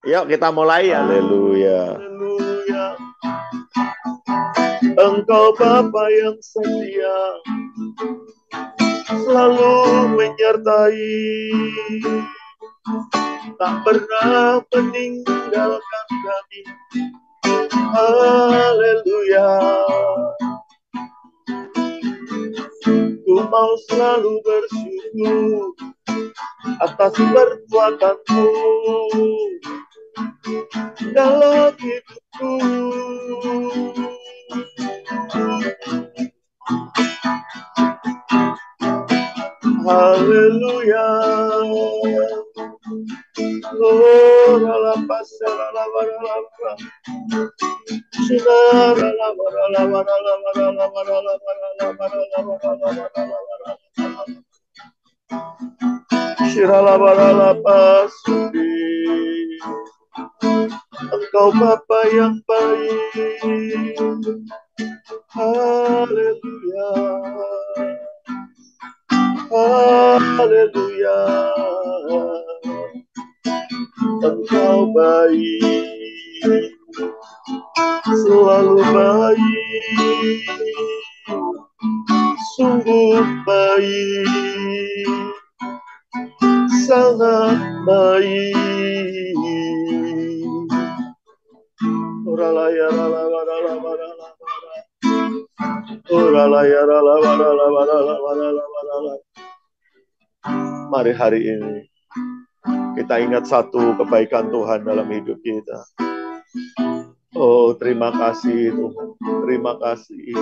Yuk kita mulai. Haleluya. Haleluya. Engkau Bapa yang setia, selalu menyertai, tak pernah meninggalkan kami. Haleluya. Ku mau selalu bersyukur atas perbuatanmu dalam hidupku. Haleluya. Engkau Bapa yang baik. Haleluya. Haleluya. Engkau baik, selalu baik, sungguh baik, sangat baik. Oralaya rala rala rala. Oralaya rala rala rala rala. Mari hari ini kita ingat satu kebaikan Tuhan dalam hidup kita. Oh, terima kasih Tuhan. Terima kasih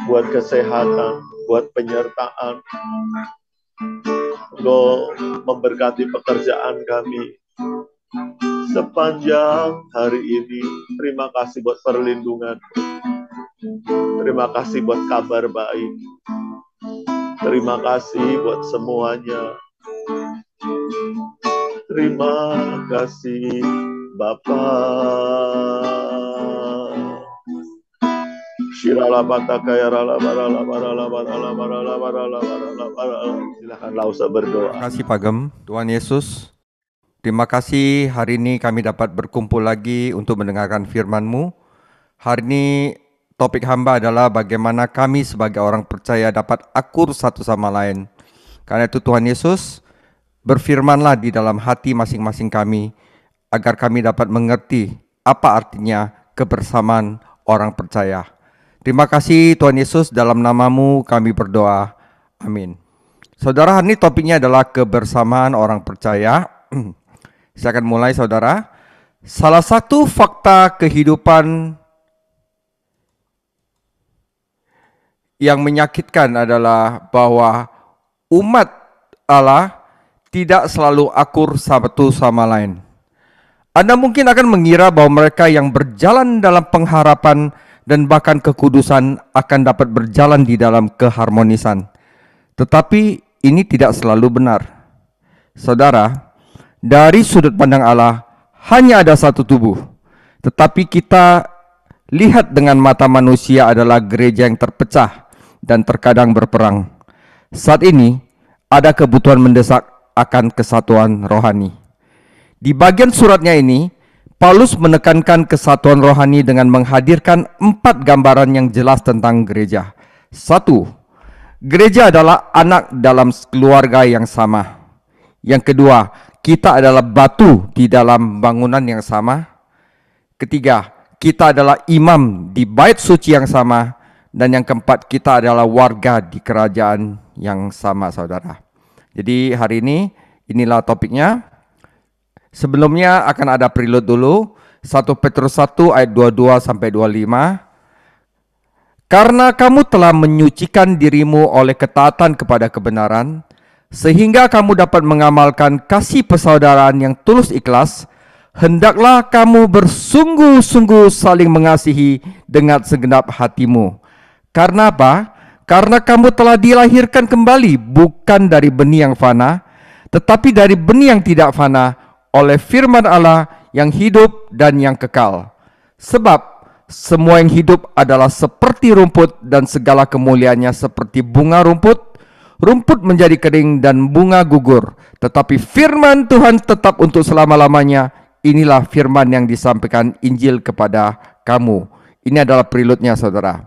buat kesehatan, buat penyertaan. Engkau memberkati pekerjaan kami sepanjang hari ini. Terima kasih buat perlindungan. Terima kasih buat kabar baik. Terima kasih buat semuanya. Terima kasih Bapa. Silakanlah usah berdoa. Terima kasih Pak Gem. Tuhan Yesus, terima kasih hari ini kami dapat berkumpul lagi untuk mendengarkan firman-Mu. Hari ini topik hamba adalah bagaimana kami sebagai orang percaya dapat akur satu sama lain. Karena itu Tuhan Yesus, berfirmanlah di dalam hati masing-masing kami, agar kami dapat mengerti apa artinya kebersamaan orang percaya. Terima kasih Tuhan Yesus, dalam nama-Mu kami berdoa. Amin. Saudara, hari ini topiknya adalah kebersamaan orang percaya. Saya akan mulai saudara. Salah satu fakta kehidupan yang menyakitkan adalah bahwa umat Allah tidak selalu akur satu sama lain. Anda mungkin akan mengira bahwa mereka yang berjalan dalam pengharapan dan bahkan kekudusan akan dapat berjalan di dalam keharmonisan. Tetapi ini tidak selalu benar. Saudara, dari sudut pandang Allah hanya ada satu tubuh. Tetapi kita lihat dengan mata manusia adalah gereja yang terpecah dan terkadang berperang. Saat ini ada kebutuhan mendesak akan kesatuan rohani. Di bagian suratnya ini, Paulus menekankan kesatuan rohani dengan menghadirkan 4 gambaran yang jelas tentang gereja. 1. Gereja adalah anak dalam keluarga yang sama. Yang kedua, kita adalah batu di dalam bangunan yang sama. Ketiga, kita adalah imam di bait suci yang sama. Dan yang keempat, kita adalah warga di kerajaan yang sama, saudara. Jadi hari ini, inilah topiknya. Sebelumnya akan ada prelude dulu. 1 Petrus 1 ayat 22-25. Karena kamu telah menyucikan dirimu oleh ketaatan kepada kebenaran, sehingga kamu dapat mengamalkan kasih persaudaraan yang tulus ikhlas, hendaklah kamu bersungguh-sungguh saling mengasihi dengan segenap hatimu. Karena apa? Karena kamu telah dilahirkan kembali bukan dari benih yang fana, tetapi dari benih yang tidak fana oleh firman Allah yang hidup dan yang kekal. Sebab semua yang hidup adalah seperti rumput dan segala kemuliaannya seperti bunga rumput. rumput menjadi kering dan bunga gugur, tetapi firman Tuhan tetap untuk selama-lamanya. Inilah firman yang disampaikan Injil kepada kamu. Ini adalah preludnya, saudara.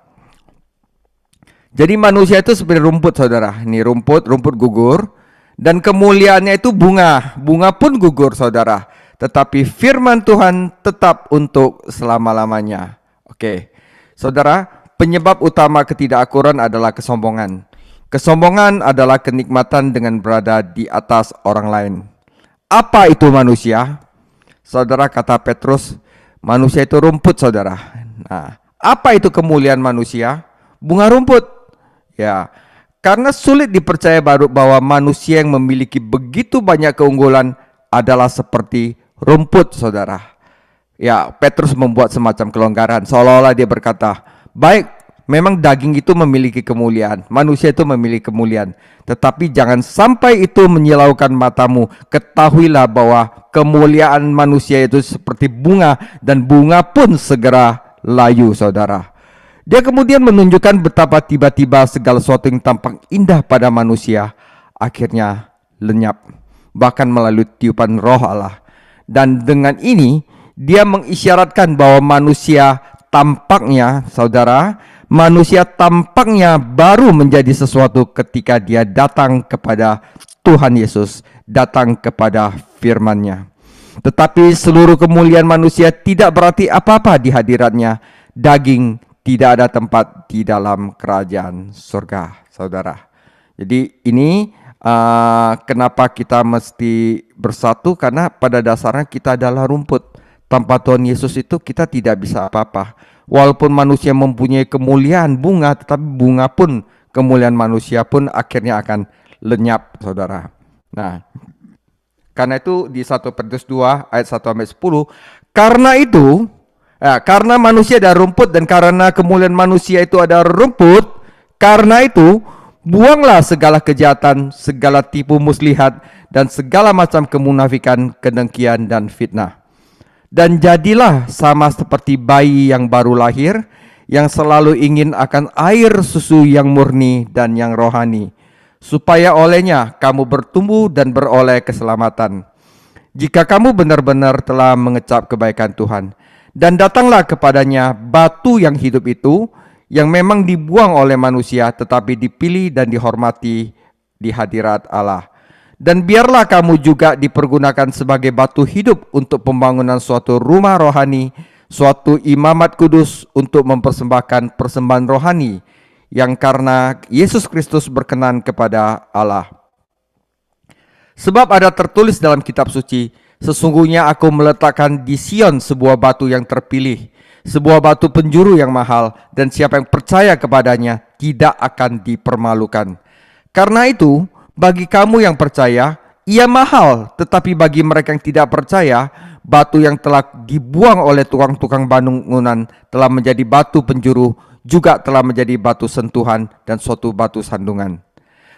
Jadi manusia itu seperti rumput, saudara. Ini rumput gugur, dan kemuliaannya itu bunga pun gugur, saudara. Tetapi firman Tuhan tetap untuk selama-lamanya. Oke, saudara, penyebab utama ketidakakuran adalah kesombongan. Kesombongan adalah kenikmatan dengan berada di atas orang lain. Apa itu manusia? Saudara, kata Petrus, manusia itu rumput, saudara. Nah, apa itu kemuliaan manusia? Bunga rumput. Ya, karena sulit dipercaya bahwa manusia yang memiliki begitu banyak keunggulan adalah seperti rumput, saudara. Ya, Petrus membuat semacam kelonggaran, seolah-olah dia berkata, baik, memang daging itu memiliki kemuliaan, manusia itu memiliki kemuliaan, tetapi jangan sampai itu menyilaukan matamu. Ketahuilah bahwa kemuliaan manusia itu seperti bunga, dan bunga pun segera layu, saudara. Dia kemudian menunjukkan betapa tiba-tiba segala sesuatu yang tampak indah pada manusia akhirnya lenyap, bahkan melalui tiupan roh Allah. Dan dengan ini dia mengisyaratkan bahwa manusia tampaknya, saudara, manusia tampaknya baru menjadi sesuatu ketika dia datang kepada Tuhan Yesus, datang kepada firman-Nya. Tetapi seluruh kemuliaan manusia tidak berarti apa-apa di hadiratnya. Daging tidak ada tempat di dalam kerajaan surga, saudara. Jadi ini kenapa kita mesti bersatu, karena pada dasarnya kita adalah rumput. Tanpa Tuhan Yesus itu kita tidak bisa apa-apa. Walaupun manusia mempunyai kemuliaan bunga, tetapi bunga pun, kemuliaan manusia pun akhirnya akan lenyap, saudara. Nah, karena itu di 1 Petrus 2 ayat 1-10, karena manusia ada rumput dan karena kemuliaan manusia itu ada rumput, karena itu buanglah segala kejahatan, segala tipu muslihat, dan segala macam kemunafikan, kedengkian, dan fitnah. Dan jadilah sama seperti bayi yang baru lahir, yang selalu ingin akan air susu yang murni dan yang rohani, supaya olehnya kamu bertumbuh dan beroleh keselamatan. Jika kamu benar-benar telah mengecap kebaikan Tuhan, dan datanglah kepadanya batu yang hidup itu, yang memang dibuang oleh manusia, tetapi dipilih dan dihormati di hadirat Allah. Dan biarlah kamu juga dipergunakan sebagai batu hidup untuk pembangunan suatu rumah rohani, suatu imamat kudus untuk mempersembahkan persembahan rohani, yang karena Yesus Kristus berkenan kepada Allah. Sebab ada tertulis dalam kitab suci, sesungguhnya aku meletakkan di Sion sebuah batu yang terpilih, sebuah batu penjuru yang mahal, dan siapa yang percaya kepadanya tidak akan dipermalukan. Karena itu, bagi kamu yang percaya, ia mahal, tetapi bagi mereka yang tidak percaya, batu yang telah dibuang oleh tukang-tukang bangunan telah menjadi batu penjuru, juga telah menjadi batu sentuhan dan suatu batu sandungan.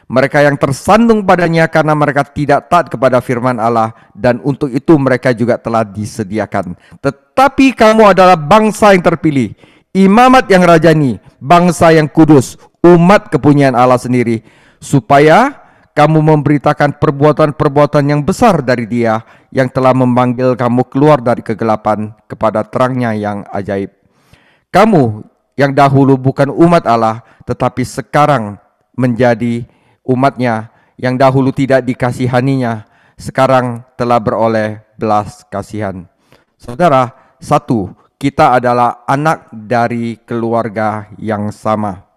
Mereka yang tersandung padanya karena mereka tidak taat kepada firman Allah, dan untuk itu mereka juga telah disediakan. Tetapi kamu adalah bangsa yang terpilih, imamat yang rajani, bangsa yang kudus, umat kepunyaan Allah sendiri, supaya kamu memberitakan perbuatan-perbuatan yang besar dari Dia yang telah memanggil kamu keluar dari kegelapan kepada terangnya yang ajaib. Kamu yang dahulu bukan umat Allah, tetapi sekarang menjadi umatnya, yang dahulu tidak dikasihaninya, sekarang telah beroleh belas kasihan. Saudara, satu, kita adalah anak dari keluarga yang sama.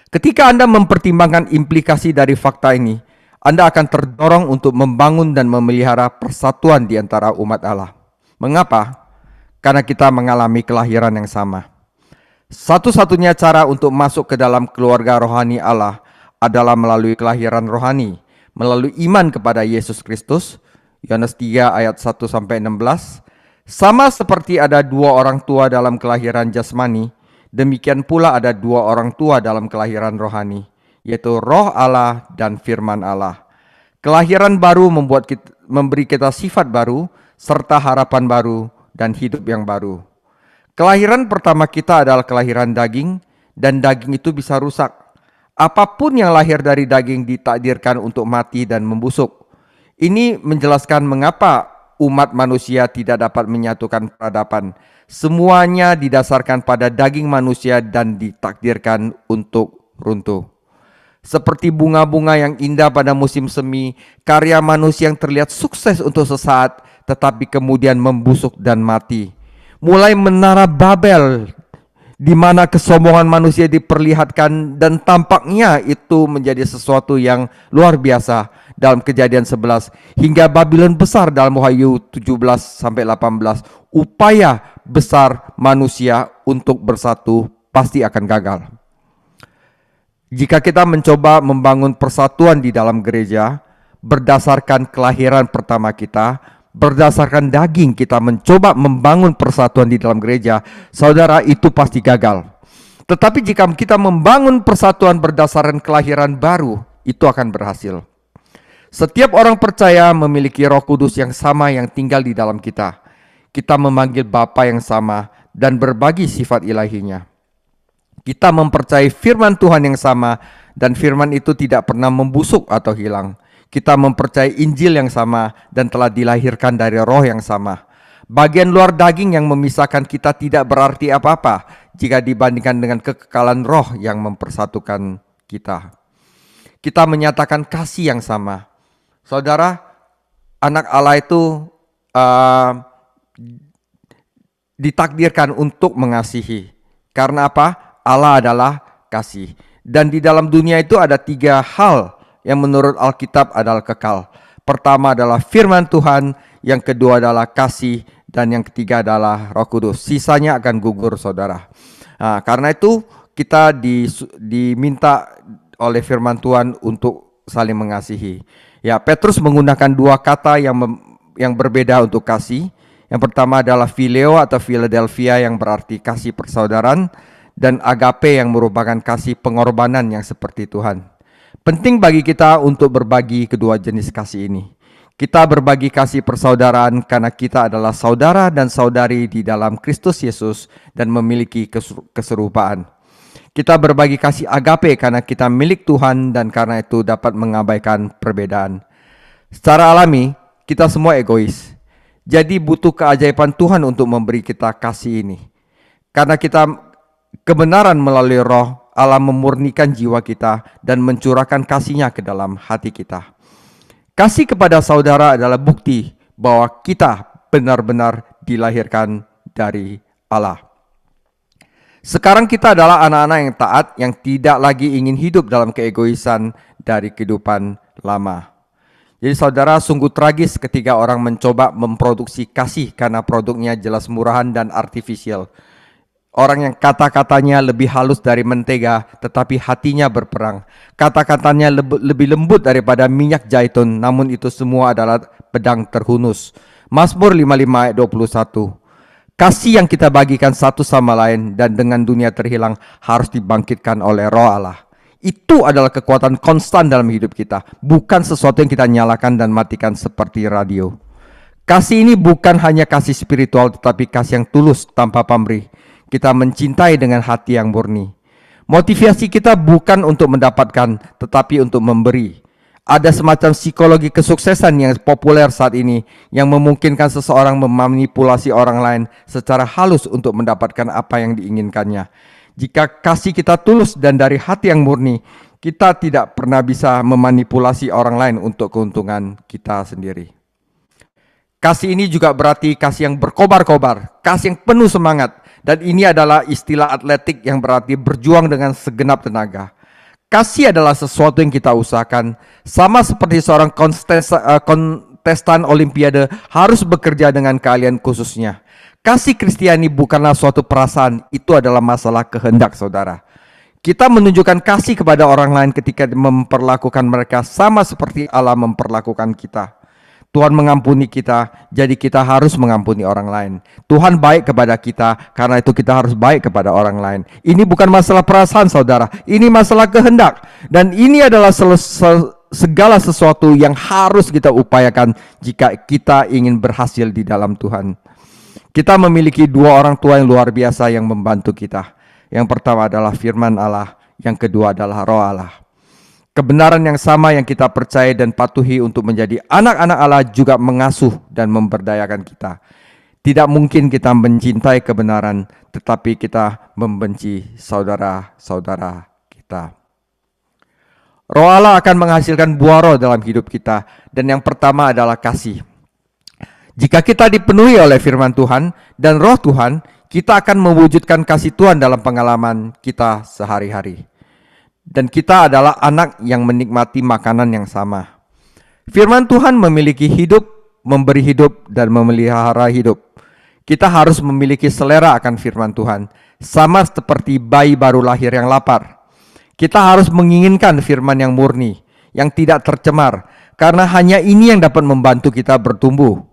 Ketika Anda mempertimbangkan implikasi dari fakta ini, Anda akan terdorong untuk membangun dan memelihara persatuan di antara umat Allah. Mengapa? Karena kita mengalami kelahiran yang sama. Satu-satunya cara untuk masuk ke dalam keluarga rohani Allah adalah melalui kelahiran rohani, melalui iman kepada Yesus Kristus. Yohanes 3 ayat 1-16. Sama seperti ada dua orang tua dalam kelahiran jasmani, demikian pula ada dua orang tua dalam kelahiran rohani, yaitu Roh Allah dan Firman Allah. Kelahiran baru memberi kita sifat baru, serta harapan baru dan hidup yang baru. Kelahiran pertama kita adalah kelahiran daging, dan daging itu bisa rusak. Apapun yang lahir dari daging ditakdirkan untuk mati dan membusuk. Ini menjelaskan mengapa umat manusia tidak dapat menyatukan peradaban. Semuanya didasarkan pada daging manusia dan ditakdirkan untuk runtuh. Seperti bunga-bunga yang indah pada musim semi, karya manusia yang terlihat sukses untuk sesaat, tetapi kemudian membusuk dan mati. Mulai menara Babel, di mana kesombongan manusia diperlihatkan dan tampaknya itu menjadi sesuatu yang luar biasa dalam Kejadian 11, hingga Babylon besar dalam Wahyu 17-18. Upaya besar manusia untuk bersatu pasti akan gagal. Jika kita mencoba membangun persatuan di dalam gereja berdasarkan kelahiran pertama kita, berdasarkan daging kita mencoba membangun persatuan di dalam gereja, saudara, itu pasti gagal. Tetapi jika kita membangun persatuan berdasarkan kelahiran baru, itu akan berhasil. Setiap orang percaya memiliki Roh Kudus yang sama yang tinggal di dalam kita. Kita memanggil Bapa yang sama dan berbagi sifat ilahinya. Kita mempercayai firman Tuhan yang sama dan firman itu tidak pernah membusuk atau hilang. Kita mempercayai Injil yang sama dan telah dilahirkan dari roh yang sama. Bagian luar daging yang memisahkan kita tidak berarti apa-apa jika dibandingkan dengan kekekalan roh yang mempersatukan kita. Kita menyatakan kasih yang sama. Saudara, anak Allah itu ditakdirkan untuk mengasihi. Karena apa? Allah adalah kasih. Dan di dalam dunia itu ada 3 hal yang menurut Alkitab adalah kekal. Pertama adalah firman Tuhan, yang kedua adalah kasih, dan yang ketiga adalah Roh Kudus. Sisanya akan gugur, saudara. Nah, karena itu kita diminta oleh firman Tuhan untuk saling mengasihi. Ya, Petrus menggunakan 2 kata yang berbeda untuk kasih. Yang pertama adalah phileo atau Philadelphia yang berarti kasih persaudaraan, dan agape yang merupakan kasih pengorbanan yang seperti Tuhan. Penting bagi kita untuk berbagi kedua jenis kasih ini. Kita berbagi kasih persaudaraan karena kita adalah saudara dan saudari di dalam Kristus Yesus dan memiliki keserupaan. Kita berbagi kasih agape karena kita milik Tuhan dan karena itu dapat mengabaikan perbedaan. Secara alami, kita semua egois. Jadi butuh keajaiban Tuhan untuk memberi kita kasih ini. Karena kita kebenaran melalui roh, Allah memurnikan jiwa kita dan mencurahkan kasih-Nya ke dalam hati kita. Kasih kepada saudara adalah bukti bahwa kita benar-benar dilahirkan dari Allah. Sekarang kita adalah anak-anak yang taat yang tidak lagi ingin hidup dalam keegoisan dari kehidupan lama. Jadi saudara, sungguh tragis ketika orang mencoba memproduksi kasih karena produknya jelas murahan dan artifisial. Orang yang kata-katanya lebih halus dari mentega, tetapi hatinya berperang. Kata-katanya lebih lembut daripada minyak zaitun, namun itu semua adalah pedang terhunus. Mazmur 55 ayat 21. Kasih yang kita bagikan satu sama lain dan dengan dunia terhilang harus dibangkitkan oleh roh Allah. Itu adalah kekuatan konstan dalam hidup kita, bukan sesuatu yang kita nyalakan dan matikan seperti radio. Kasih ini bukan hanya kasih spiritual, tetapi kasih yang tulus tanpa pamrih. Kita mencintai dengan hati yang murni. Motivasi kita bukan untuk mendapatkan, tetapi untuk memberi. Ada semacam psikologi kesuksesan yang populer saat ini, yang memungkinkan seseorang memanipulasi orang lain secara halus untuk mendapatkan apa yang diinginkannya. Jika kasih kita tulus dan dari hati yang murni, kita tidak pernah bisa memanipulasi orang lain untuk keuntungan kita sendiri. Kasih ini juga berarti kasih yang berkobar-kobar, kasih yang penuh semangat. Dan ini adalah istilah atletik yang berarti berjuang dengan segenap tenaga. Kasih adalah sesuatu yang kita usahakan. Sama seperti seorang kontestan olimpiade harus bekerja dengan keahlian khususnya. Kasih Kristiani bukanlah suatu perasaan, itu adalah masalah kehendak, saudara. Kita menunjukkan kasih kepada orang lain ketika memperlakukan mereka sama seperti Allah memperlakukan kita. Tuhan mengampuni kita, jadi kita harus mengampuni orang lain. Tuhan baik kepada kita, karena itu kita harus baik kepada orang lain. Ini bukan masalah perasaan, saudara. Ini masalah kehendak. Dan ini adalah segala sesuatu yang harus kita upayakan jika kita ingin berhasil di dalam Tuhan. Kita memiliki 2 orang tua yang luar biasa yang membantu kita. Yang pertama adalah firman Allah, yang kedua adalah Roh Allah. Kebenaran yang sama yang kita percaya dan patuhi untuk menjadi anak-anak Allah juga mengasuh dan memberdayakan kita. Tidak mungkin kita mencintai kebenaran, tetapi kita membenci saudara-saudara kita. Roh Allah akan menghasilkan buah roh dalam hidup kita, dan yang pertama adalah kasih. Jika kita dipenuhi oleh firman Tuhan dan roh Tuhan, kita akan mewujudkan kasih Tuhan dalam pengalaman kita sehari-hari. Dan kita adalah anak yang menikmati makanan yang sama. Firman Tuhan memiliki hidup, memberi hidup, dan memelihara hidup. Kita harus memiliki selera akan firman Tuhan, sama seperti bayi baru lahir yang lapar. Kita harus menginginkan firman yang murni, yang tidak tercemar, karena hanya ini yang dapat membantu kita bertumbuh.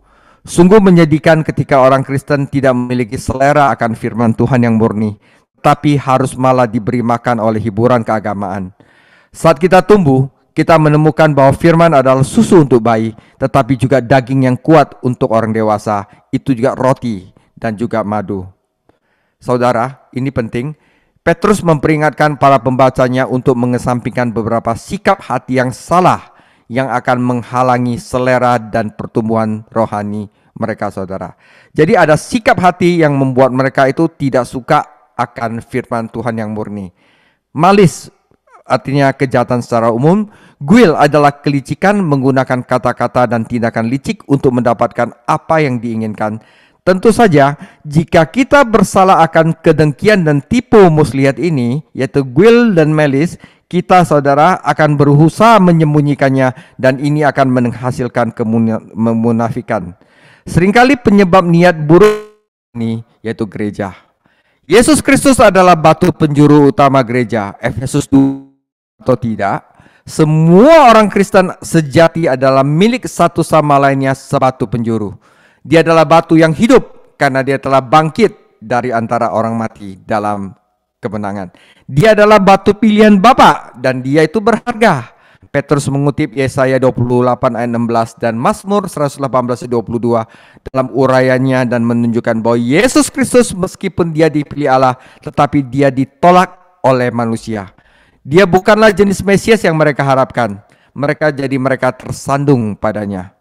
Sungguh menyedihkan ketika orang Kristen tidak memiliki selera akan firman Tuhan yang murni, tapi harus malah diberi makan oleh hiburan keagamaan. Saat kita tumbuh, kita menemukan bahwa firman adalah susu untuk bayi, tetapi juga daging yang kuat untuk orang dewasa, itu juga roti dan juga madu. Saudara, ini penting. Petrus memperingatkan para pembacanya untuk mengesampingkan beberapa sikap hati yang salah yang akan menghalangi selera dan pertumbuhan rohani mereka, saudara. Jadi ada sikap hati yang membuat mereka itu tidak suka akan firman Tuhan yang murni. Malis artinya kejahatan secara umum. Guil adalah kelicikan, menggunakan kata-kata dan tindakan licik untuk mendapatkan apa yang diinginkan. Tentu saja, jika kita bersalah akan kedengkian dan tipu muslihat ini, yaitu guil dan melis, kita, saudara, akan berusaha menyembunyikannya, dan ini akan menghasilkan kemunafikan. Seringkali penyebab niat buruk ini yaitu gereja. Yesus Kristus adalah batu penjuru utama gereja. Efesus 2 atau tidak, semua orang Kristen sejati adalah milik satu sama lainnya sebatu penjuru. Dia adalah batu yang hidup karena dia telah bangkit dari antara orang mati dalam kemenangan. Dia adalah batu pilihan Bapa dan dia itu berharga. Petrus mengutip Yesaya 28 ayat 16 dan Mazmur 118 ayat 22 dalam urayanya dan menunjukkan bahwa Yesus Kristus meskipun dia dipilih Allah, tetapi dia ditolak oleh manusia. Dia bukanlah jenis Mesias yang mereka harapkan. Mereka tersandung padanya.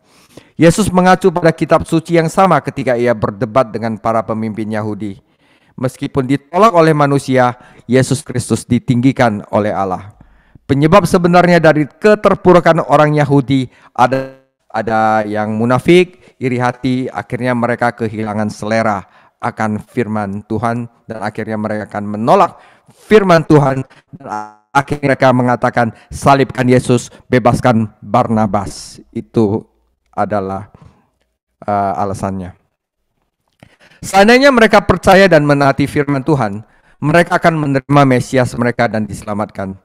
Yesus mengacu pada kitab suci yang sama ketika ia berdebat dengan para pemimpin Yahudi. Meskipun ditolak oleh manusia, Yesus Kristus ditinggikan oleh Allah. Penyebab sebenarnya dari keterpurukan orang Yahudi ada yang munafik, iri hati, akhirnya mereka kehilangan selera akan firman Tuhan dan akhirnya mereka akan menolak firman Tuhan dan akhirnya mereka mengatakan salibkan Yesus, bebaskan Barnabas. Itu adalah alasannya. Seandainya mereka percaya dan menaati firman Tuhan, mereka akan menerima Mesias mereka dan diselamatkan.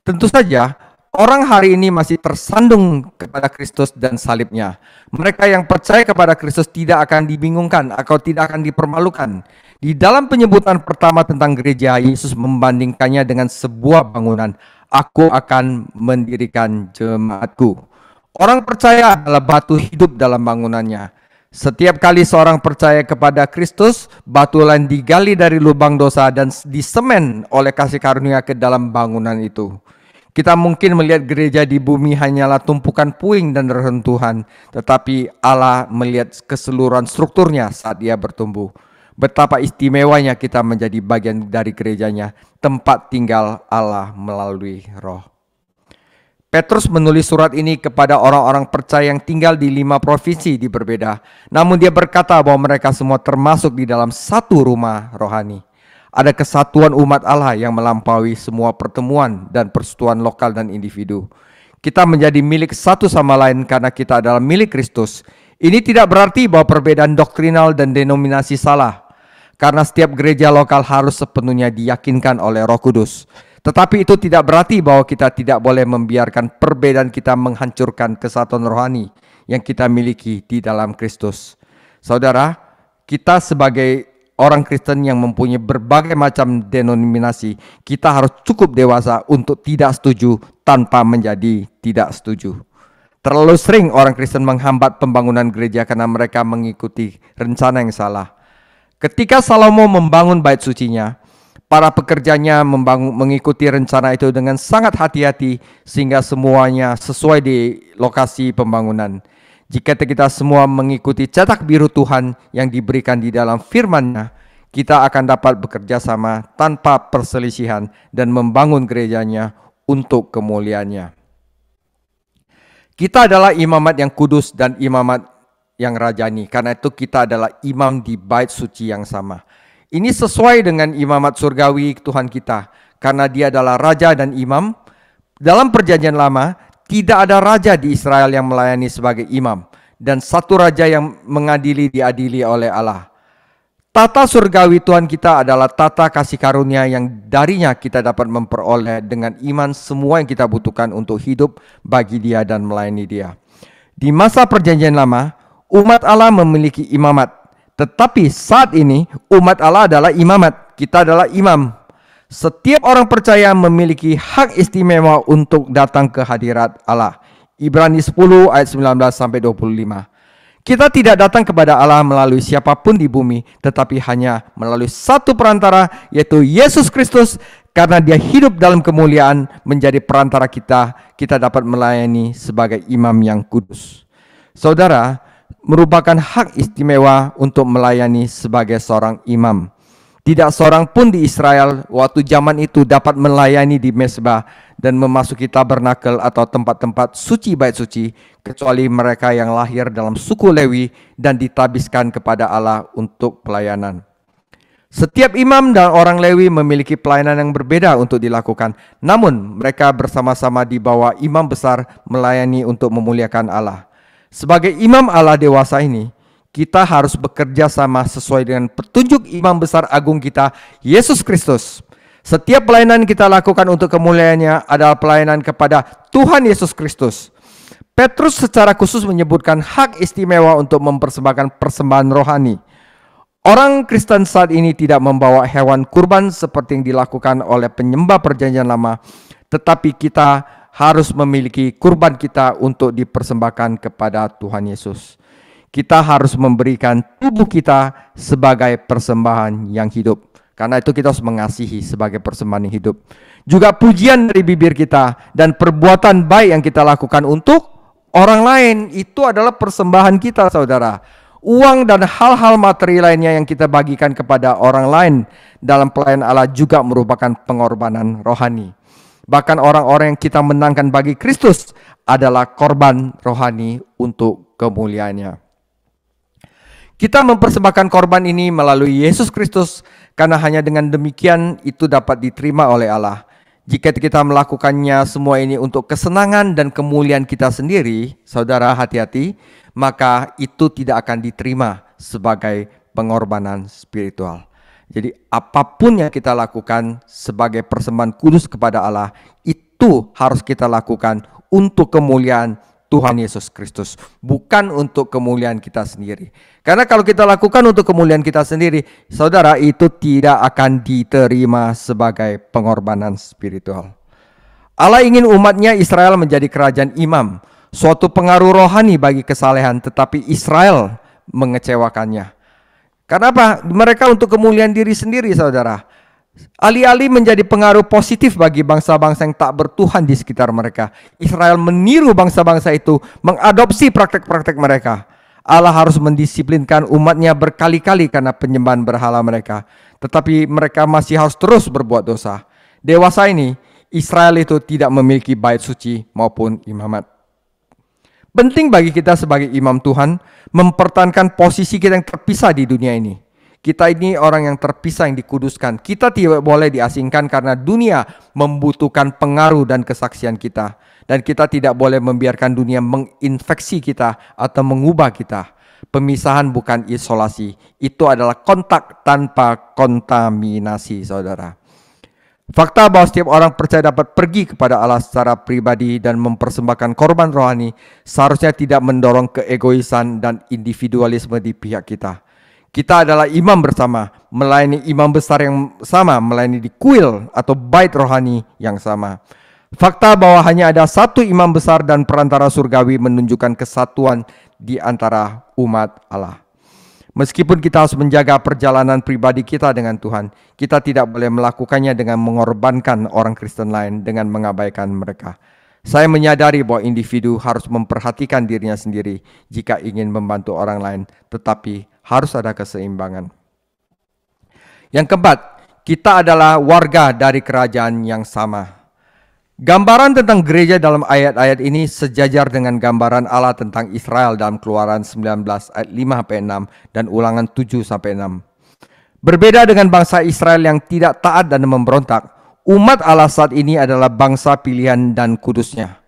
Tentu saja, orang hari ini masih tersandung kepada Kristus dan salibnya. Mereka yang percaya kepada Kristus tidak akan dibingungkan atau tidak akan dipermalukan. Di dalam penyebutan pertama tentang gereja, Yesus membandingkannya dengan sebuah bangunan. Aku akan mendirikan jemaatku. Orang percaya adalah batu hidup dalam bangunannya. Setiap kali seorang percaya kepada Kristus, batu lain digali dari lubang dosa dan disemen oleh kasih karunia ke dalam bangunan itu. Kita mungkin melihat gereja di bumi hanyalah tumpukan puing dan reruntuhan, tetapi Allah melihat keseluruhan strukturnya saat ia bertumbuh. Betapa istimewanya kita menjadi bagian dari gerejanya, tempat tinggal Allah melalui Roh. Petrus menulis surat ini kepada orang-orang percaya yang tinggal di 5 provinsi di berbeda. Namun dia berkata bahwa mereka semua termasuk di dalam satu rumah rohani. Ada kesatuan umat Allah yang melampaui semua pertemuan dan persekutuan lokal dan individu. Kita menjadi milik satu sama lain karena kita adalah milik Kristus. Ini tidak berarti bahwa perbedaan doktrinal dan denominasi salah, karena setiap gereja lokal harus sepenuhnya diyakinkan oleh Roh Kudus. Tetapi itu tidak berarti bahwa kita tidak boleh membiarkan perbedaan kita menghancurkan kesatuan rohani yang kita miliki di dalam Kristus. Saudara, kita sebagai orang Kristen yang mempunyai berbagai macam denominasi, kita harus cukup dewasa untuk tidak setuju tanpa menjadi tidak setuju. Terlalu sering orang Kristen menghambat pembangunan gereja karena mereka mengikuti rencana yang salah. Ketika Salomo membangun bait sucinya, Para pekerjanya mengikuti rencana itu dengan sangat hati-hati sehingga semuanya sesuai di lokasi pembangunan. Jika kita semua mengikuti cetak biru Tuhan yang diberikan di dalam firman-Nya, kita akan dapat bekerja sama tanpa perselisihan dan membangun gerejanya untuk kemuliaan-Nya. Kita adalah imamat yang kudus dan imamat yang rajani. Karena itu kita adalah imam di bait suci yang sama. Ini sesuai dengan imamat surgawi Tuhan kita. Karena dia adalah raja dan imam. Dalam perjanjian lama, tidak ada raja di Israel yang melayani sebagai imam. Dan satu raja yang mengadili diadili oleh Allah. Tata surgawi Tuhan kita adalah tata kasih karunia yang darinya kita dapat memperoleh dengan iman semua yang kita butuhkan untuk hidup bagi dia dan melayani dia. Di masa perjanjian lama, umat Allah memiliki imamat. Tetapi saat ini umat Allah adalah imamat, kita adalah imam. Setiap orang percaya memiliki hak istimewa untuk datang ke hadirat Allah. Ibrani 10 ayat 19-25. Kita tidak datang kepada Allah melalui siapapun di bumi, tetapi hanya melalui satu perantara, yaitu Yesus Kristus. Karena dia hidup dalam kemuliaan menjadi perantara kita dapat melayani sebagai imam yang kudus. Saudara, merupakan hak istimewa untuk melayani sebagai seorang imam. Tidak seorang pun di Israel waktu zaman itu dapat melayani di mezbah dan memasuki tabernakel atau tempat-tempat suci bait suci, kecuali mereka yang lahir dalam suku Lewi dan ditabiskan kepada Allah untuk pelayanan. Setiap imam dan orang Lewi memiliki pelayanan yang berbeda untuk dilakukan. Namun mereka bersama-sama di bawah imam besar melayani untuk memuliakan Allah. Sebagai imam Allah dewasa ini, kita harus bekerja sama sesuai dengan petunjuk imam besar agung kita, Yesus Kristus. Setiap pelayanan kita lakukan untuk kemuliaannya adalah pelayanan kepada Tuhan Yesus Kristus. Petrus secara khusus menyebutkan hak istimewa untuk mempersembahkan persembahan rohani. Orang Kristen saat ini tidak membawa hewan kurban seperti yang dilakukan oleh penyembah perjanjian lama, tetapi kita harus memiliki kurban kita untuk dipersembahkan kepada Tuhan Yesus. Kita harus memberikan tubuh kita sebagai persembahan yang hidup. Karena itu kita harus mengasihi sebagai persembahan yang hidup. Juga pujian dari bibir kita dan perbuatan baik yang kita lakukan untuk orang lain, itu adalah persembahan kita, saudara. Uang dan hal-hal materi lainnya yang kita bagikan kepada orang lain dalam pelayanan Allah juga merupakan pengorbanan rohani. Bahkan orang-orang yang kita menangkan bagi Kristus adalah korban rohani untuk kemuliaannya. Kita mempersembahkan korban ini melalui Yesus Kristus, karena hanya dengan demikian itu dapat diterima oleh Allah. Jika kita melakukannya semua ini untuk kesenangan dan kemuliaan kita sendiri, saudara hati-hati, maka itu tidak akan diterima sebagai pengorbanan spiritual. Jadi apapun yang kita lakukan sebagai persembahan kudus kepada Allah, itu harus kita lakukan untuk kemuliaan Tuhan Yesus Kristus, bukan untuk kemuliaan kita sendiri. Karena kalau kita lakukan untuk kemuliaan kita sendiri, saudara, itu tidak akan diterima sebagai pengorbanan spiritual. Allah ingin umatnya Israel menjadi kerajaan imam, suatu pengaruh rohani bagi kesalehan, tetapi Israel mengecewakannya. Kenapa? Mereka untuk kemuliaan diri sendiri, saudara. Alih-alih menjadi pengaruh positif bagi bangsa-bangsa yang tak bertuhan di sekitar mereka, Israel meniru bangsa-bangsa itu, mengadopsi praktek-praktek mereka. Allah harus mendisiplinkan umatnya berkali-kali karena penyembahan berhala mereka. Tetapi mereka masih harus terus berbuat dosa. Dewasa ini, Israel itu tidak memiliki bait suci maupun imamat. Penting bagi kita sebagai imam Tuhan mempertahankan posisi kita yang terpisah di dunia ini. Kita ini orang yang terpisah, yang dikuduskan. Kita tidak boleh diasingkan karena dunia membutuhkan pengaruh dan kesaksian kita. Dan kita tidak boleh membiarkan dunia menginfeksi kita atau mengubah kita. Pemisahan bukan isolasi. Itu adalah kontak tanpa kontaminasi, saudara. Fakta bahwa setiap orang percaya dapat pergi kepada Allah secara pribadi dan mempersembahkan korban rohani seharusnya tidak mendorong keegoisan dan individualisme di pihak kita. Kita adalah imam bersama, melayani imam besar yang sama, melayani di kuil atau bait rohani yang sama. Fakta bahwa hanya ada satu imam besar dan perantara surgawi menunjukkan kesatuan di antara umat Allah. Meskipun kita harus menjaga perjalanan pribadi kita dengan Tuhan, kita tidak boleh melakukannya dengan mengorbankan orang Kristen lain dengan mengabaikan mereka. Saya menyadari bahwa individu harus memperhatikan dirinya sendiri jika ingin membantu orang lain, tetapi harus ada keseimbangan. Yang keempat, kita adalah warga dari kerajaan yang sama. Gambaran tentang gereja dalam ayat-ayat ini sejajar dengan gambaran Allah tentang Israel dalam Keluaran 19 ayat 5-6 dan Ulangan 7-6. Berbeda dengan bangsa Israel yang tidak taat dan memberontak, umat Allah saat ini adalah bangsa pilihan dan kudusnya.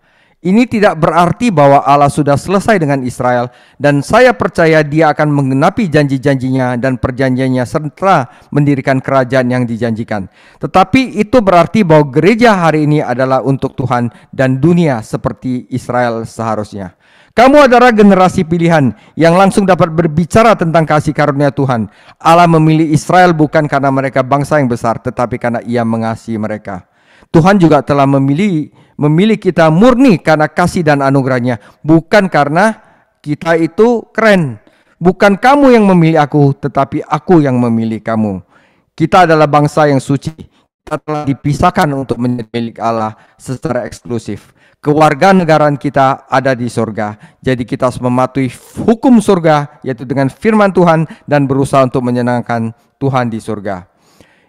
Ini tidak berarti bahwa Allah sudah selesai dengan Israel, dan saya percaya Dia akan menggenapi janji-janjinya dan perjanjiannya serta mendirikan kerajaan yang dijanjikan. Tetapi itu berarti bahwa gereja hari ini adalah untuk Tuhan dan dunia seperti Israel seharusnya. Kamu adalah generasi pilihan yang langsung dapat berbicara tentang kasih karunia Tuhan. Allah memilih Israel bukan karena mereka bangsa yang besar, tetapi karena Ia mengasihi mereka. Tuhan juga telah memilih kita murni karena kasih dan anugerahnya, bukan karena kita itu keren. Bukan kamu yang memilih aku, tetapi aku yang memilih kamu. Kita adalah bangsa yang suci. Kita telah dipisahkan untuk menjadi milik Allah secara eksklusif. Kewarganegaraan kita ada di surga. Jadi kita harus mematuhi hukum surga, yaitu dengan firman Tuhan, dan berusaha untuk menyenangkan Tuhan di surga.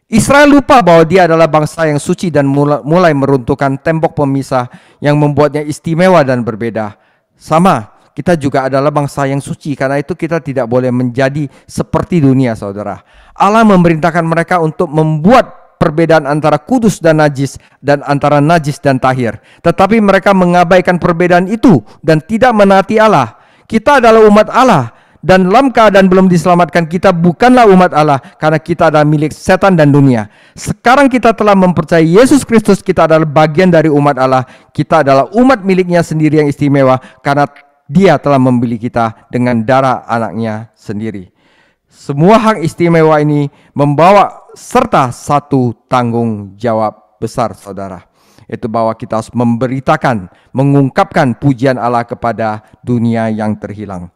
Israel lupa bahwa dia adalah bangsa yang suci dan mulai meruntuhkan tembok pemisah yang membuatnya istimewa dan berbeda. Sama, kita juga adalah bangsa yang suci, karena itu kita tidak boleh menjadi seperti dunia, saudara. Allah memerintahkan mereka untuk membuat perbedaan antara kudus dan najis, dan antara najis dan tahir. Tetapi mereka mengabaikan perbedaan itu dan tidak menaati Allah. Kita adalah umat Allah. Dan dalam keadaan belum diselamatkan, kita bukanlah umat Allah, karena kita adalah milik setan dan dunia. Sekarang kita telah mempercayai Yesus Kristus, kita adalah bagian dari umat Allah. Kita adalah umat miliknya sendiri yang istimewa, karena Dia telah membeli kita dengan darah anaknya sendiri. Semua hak istimewa ini membawa serta satu tanggung jawab besar, saudara. Itu bahwa kita harus memberitakan, mengungkapkan pujian Allah kepada dunia yang terhilang.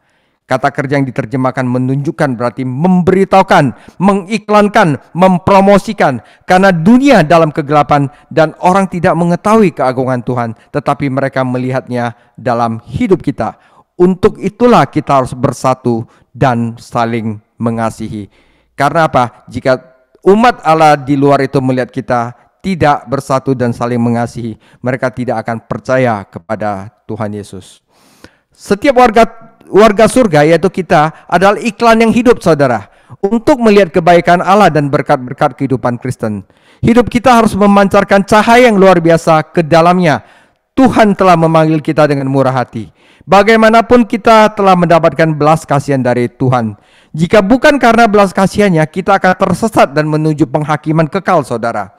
Kata kerja yang diterjemahkan menunjukkan berarti memberitahukan, mengiklankan, mempromosikan. Karena dunia dalam kegelapan dan orang tidak mengetahui keagungan Tuhan, tetapi mereka melihatnya dalam hidup kita. Untuk itulah kita harus bersatu dan saling mengasihi. Karena apa? Jika umat Allah di luar itu melihat kita tidak bersatu dan saling mengasihi, mereka tidak akan percaya kepada Tuhan Yesus. Setiap warga surga, yaitu kita, adalah iklan yang hidup, saudara, untuk melihat kebaikan Allah dan berkat-berkat kehidupan Kristen. Hidup kita harus memancarkan cahaya yang luar biasa ke dalamnya. Tuhan telah memanggil kita dengan murah hati. Bagaimanapun kita telah mendapatkan belas kasihan dari Tuhan. Jika bukan karena belas kasihannya, kita akan tersesat dan menuju penghakiman kekal, saudara.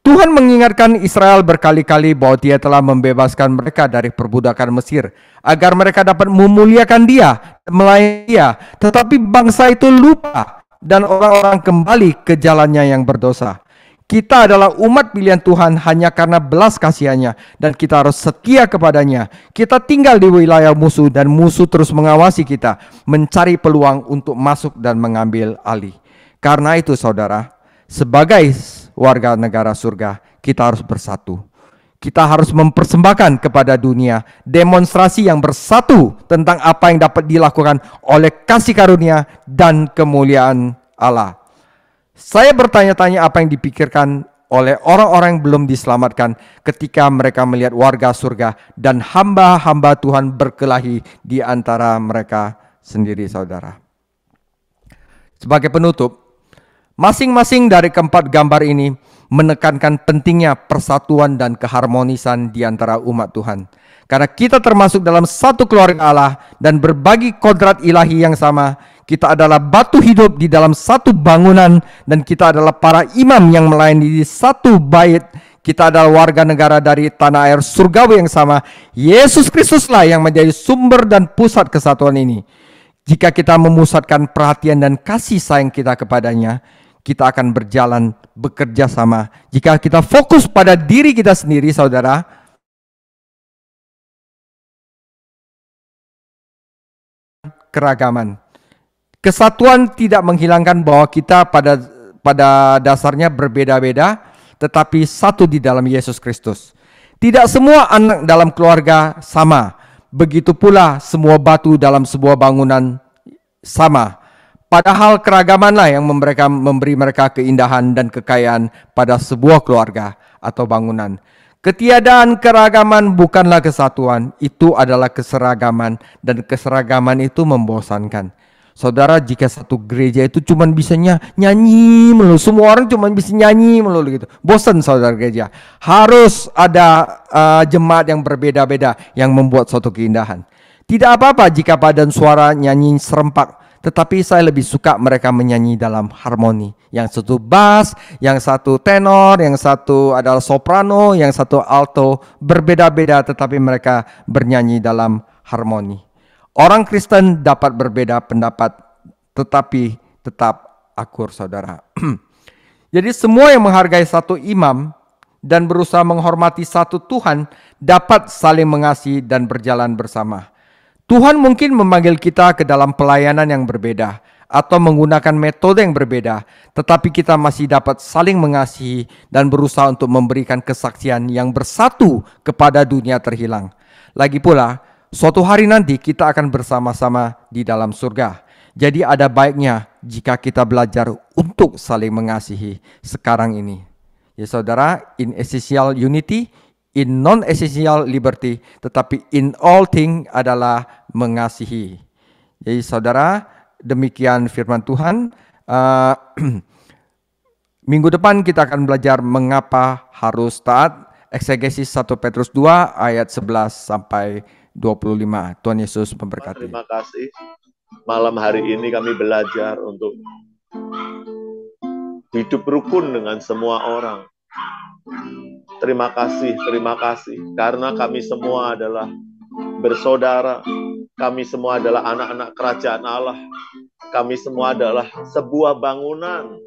Tuhan mengingatkan Israel berkali-kali bahwa Dia telah membebaskan mereka dari perbudakan Mesir, agar mereka dapat memuliakan Dia, melayani Dia. Tetapi bangsa itu lupa dan orang-orang kembali ke jalannya yang berdosa. Kita adalah umat pilihan Tuhan hanya karena belas kasihannya, dan kita harus setia kepadanya. Kita tinggal di wilayah musuh, dan musuh terus mengawasi kita, mencari peluang untuk masuk dan mengambil alih. Karena itu, saudara, sebagai warga negara surga, kita harus bersatu. Kita harus mempersembahkan kepada dunia demonstrasi yang bersatu tentang apa yang dapat dilakukan oleh kasih karunia dan kemuliaan Allah. Saya bertanya-tanya apa yang dipikirkan oleh orang-orang yang belum diselamatkan ketika mereka melihat warga surga dan hamba-hamba Tuhan berkelahi di antara mereka sendiri, saudara. Sebagai penutup, masing-masing dari keempat gambar ini menekankan pentingnya persatuan dan keharmonisan di antara umat Tuhan. Karena kita termasuk dalam satu keluarga Allah dan berbagi kodrat ilahi yang sama. Kita adalah batu hidup di dalam satu bangunan, dan kita adalah para imam yang melayani di satu bait. Kita adalah warga negara dari tanah air surgawi yang sama. Yesus Kristuslah yang menjadi sumber dan pusat kesatuan ini. Jika kita memusatkan perhatian dan kasih sayang kita kepadanya, kita akan berjalan bekerja sama. Jika kita fokus pada diri kita sendiri, saudara, keragaman. Kesatuan tidak menghilangkan bahwa kita pada dasarnya berbeda-beda, tetapi satu di dalam Yesus Kristus. Tidak semua anak dalam keluarga sama. Begitu pula semua batu dalam sebuah bangunan sama. Padahal keragamanlah yang memberi mereka keindahan dan kekayaan pada sebuah keluarga atau bangunan. Ketiadaan keragaman bukanlah kesatuan, itu adalah keseragaman, dan keseragaman itu membosankan. Saudara, jika satu gereja itu cuma bisa nyanyi melulu, semua orang cuma bisa nyanyi melulu gitu, bosan saudara gereja. Harus ada jemaat yang berbeda-beda yang membuat suatu keindahan. Tidak apa-apa jika padan suara nyanyi serempak, tetapi saya lebih suka mereka menyanyi dalam harmoni. Yang satu bass, yang satu tenor, yang satu adalah soprano, yang satu alto, berbeda-beda tetapi mereka bernyanyi dalam harmoni. Orang Kristen dapat berbeda pendapat, tetapi tetap akur, saudara. Jadi semua yang menghargai satu imam dan berusaha menghormati satu Tuhan dapat saling mengasihi dan berjalan bersama. Tuhan mungkin memanggil kita ke dalam pelayanan yang berbeda atau menggunakan metode yang berbeda, tetapi kita masih dapat saling mengasihi dan berusaha untuk memberikan kesaksian yang bersatu kepada dunia terhilang. Lagi pula, suatu hari nanti kita akan bersama-sama di dalam surga. Jadi ada baiknya jika kita belajar untuk saling mengasihi sekarang ini. Ya saudara, in essential unity, in non-essential liberty, tetapi in all thing adalah mengasihi. Jadi saudara, demikian firman Tuhan. Minggu depan kita akan belajar mengapa harus taat. Eksegesis 1 Petrus 2 ayat 11 sampai 25. Tuhan Yesus memberkati. Terima kasih. Malam hari ini kami belajar untuk hidup rukun dengan semua orang. Terima kasih, karena kami semua adalah bersaudara. Kami semua adalah anak-anak kerajaan Allah. Kami semua adalah sebuah bangunan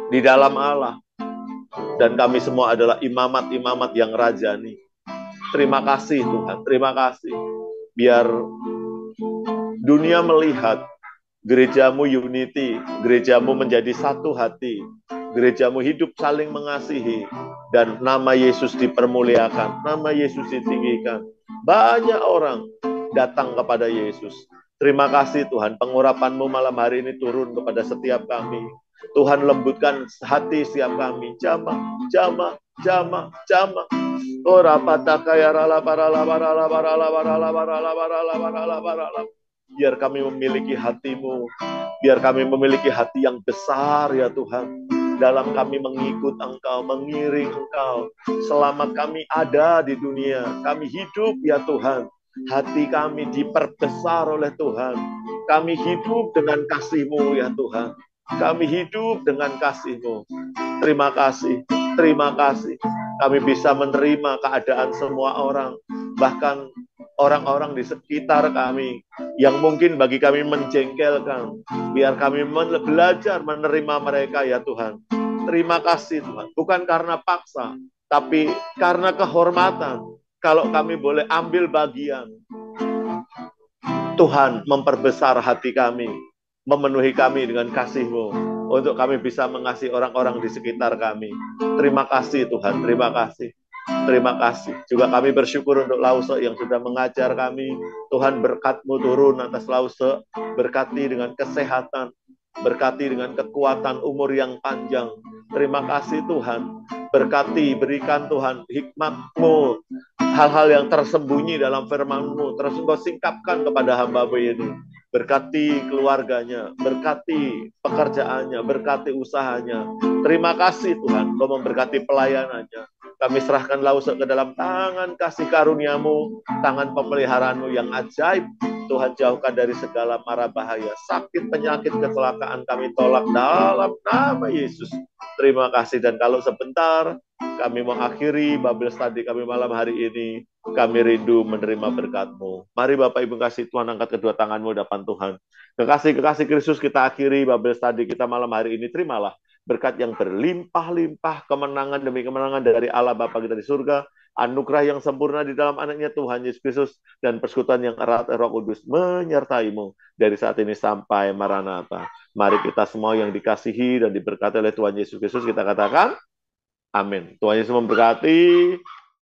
di dalam Allah. Dan kami semua adalah imamat-imamat yang rajani. Terima kasih Tuhan, terima kasih. Biar dunia melihat gerejamu unity, gerejamu menjadi satu hati, gerejamu hidup saling mengasihi, dan nama Yesus dipermuliakan, nama Yesus ditinggikan. Banyak orang datang kepada Yesus. Terima kasih Tuhan, pengurapan-Mu malam hari ini turun kepada setiap kami. Tuhan lembutkan hati setiap kami. Jamah. Ora patakaya rala barala. Biar kami memiliki hati-Mu, biar kami memiliki hati yang besar ya Tuhan. Dalam kami mengikut Engkau, mengiring Engkau. Selama kami ada di dunia, kami hidup ya Tuhan. Hati kami diperbesar oleh Tuhan. Kami hidup dengan kasih-Mu ya Tuhan. Kami hidup dengan kasih-Mu. Terima kasih. Kami bisa menerima keadaan semua orang, bahkan orang-orang di sekitar kami yang mungkin bagi kami menjengkelkan. Biar kami belajar menerima mereka ya Tuhan. Terima kasih Tuhan, bukan karena paksa, tapi karena kehormatan. Kalau kami boleh ambil bagian, Tuhan memperbesar hati kami, memenuhi kami dengan kasih-Mu, untuk kami bisa mengasihi orang-orang di sekitar kami. Terima kasih Tuhan, terima kasih. Juga kami bersyukur untuk Lause yang sudah mengajar kami. Tuhan, berkat-Mu turun atas Lause, berkati dengan kesehatan, berkati dengan kekuatan umur yang panjang. Terima kasih Tuhan, berkati, berikan Tuhan hikmat-Mu, hal-hal yang tersembunyi dalam firman-Mu, terus Engkau singkapkan kepada hamba-Mu ini. Berkati keluarganya, berkati pekerjaannya, berkati usahanya. Terima kasih Tuhan, Engkau memberkati pelayanannya. Kami serahkan Lause ke dalam tangan kasih karunia-Mu, tangan pemeliharaan-Mu yang ajaib. Tuhan, jauhkan dari segala mara bahaya, sakit, penyakit, kecelakaan kami tolak dalam nama Yesus. Terima kasih, dan kalau sebentar kami mengakhiri Bible study kami malam hari ini, kami rindu menerima berkat-Mu. Mari Bapak Ibu kasih Tuhan, angkat kedua tangan-Mu depan Tuhan. Kekasih Kristus, kita akhiri Bible study kita malam hari ini. Terimalah berkat yang berlimpah-limpah, kemenangan demi kemenangan dari Allah Bapa kita di surga, anugerah yang sempurna di dalam anaknya Tuhan Yesus Kristus, dan persekutuan yang erat Roh Kudus menyertai-mu dari saat ini sampai Maranatha. Mari kita semua yang dikasihi dan diberkati oleh Tuhan Yesus Kristus, kita katakan, amin. Tuhan Yesus memberkati.